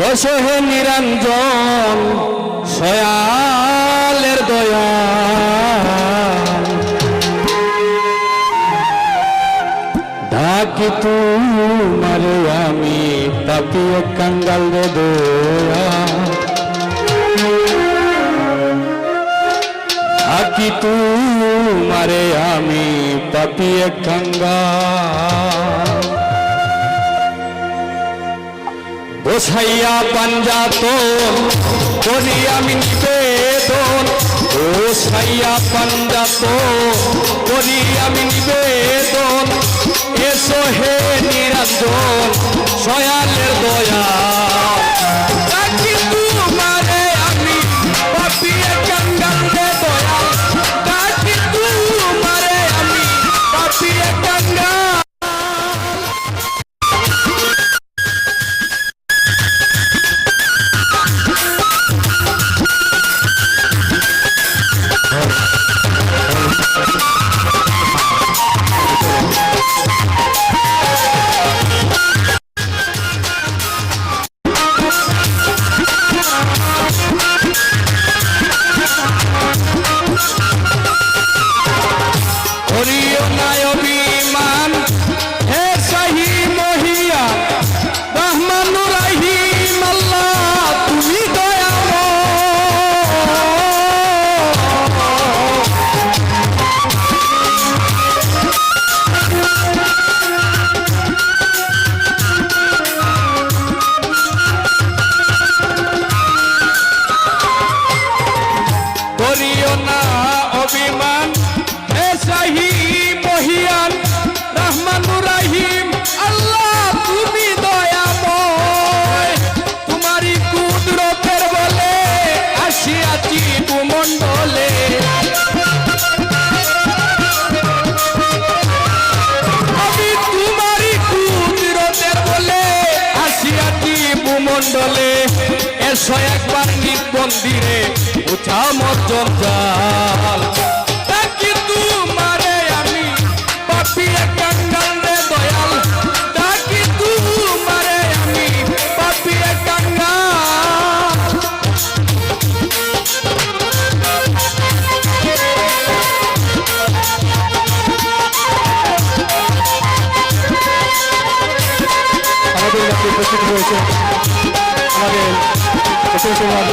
বসে নিরঞ্জন সয়ালের দয়া ডাকি তোমারে আমি পাপিয়ে কাঙ্গাল রে দয়া ডাকি তোমারে আমি পাপিয়ে কাঙ্গাল বসাইয়া পাঞ্জাতন করি আমি নিবেদন বসাইয়া পাঞ্জাতন করি আমি নিবেদন এসো হে নিরঞ্জন সয়ালের দয়া ডাকি তোমারে আমি পাপিয়ে কাঙ্গাল রে দয়া ডাকি তোমারে আমি পাপিয়ে কাঙ্গাল মন্ডলে এসো একবার নিজ মন্দিরে উঠাও মোর জঞ্জাল ডাকি তোমারে আমি পাপিয়ে কাঙ্গাল রে দয়াল ডাকি তোমারে আমি পাপিয়ে কাঙ্গাল আমাদের এলাকায় উপস্থিত হয়েছে আমাদের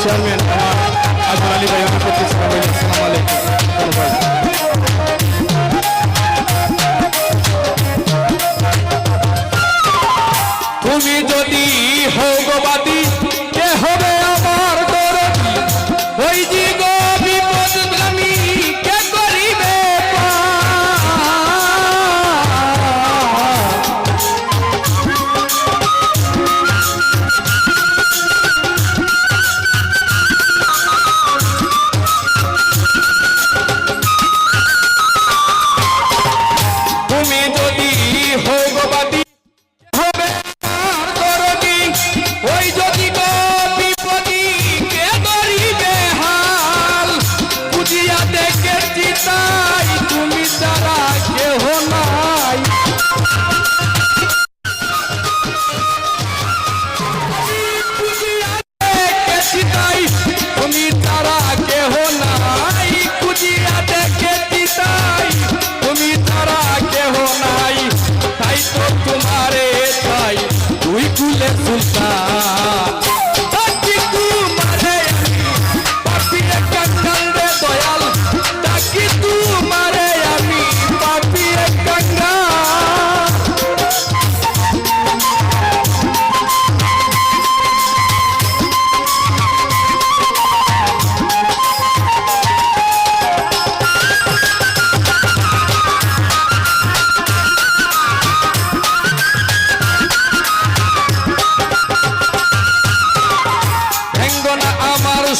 চেয়ারম্যান আজহার আলী ভাই উপস্থিত ছিলেন। আসসালামু আলাইকুম। তুমি যদি হোগবাদী কে হবে আমার দরদি ওই যে গো বিপদগামী কে করিবে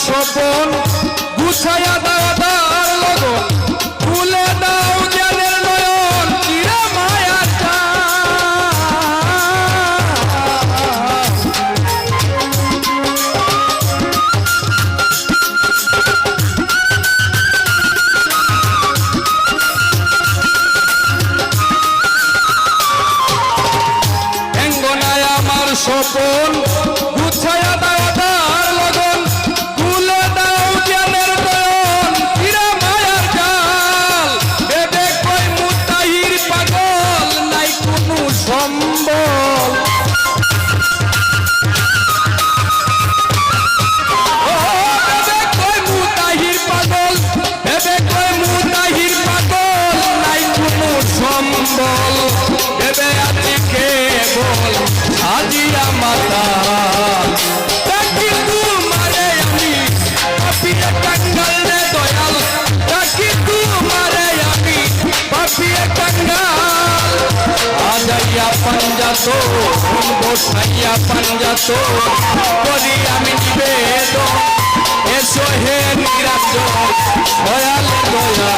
স্বপন গুছায়া দাও তার লগন খুলে দাও জেলের নয়ন চিরা মায়ার স্বপন গুছায়া সম্বল ভেবে আছি কেবল আজিয়া মাতা ডাকি তোমারে আমি পাপিয়ে কাঙ্গাল রে দয়াল ডাকি তোমারে আমি পাপিয়ে কাঙ্গাল আজাইয়া পাঞ্জাতো বসাইয়া পাঞ্জাতো করি আমি নিবেদন এসো হে নিরঞ্জন দয়াল দয়া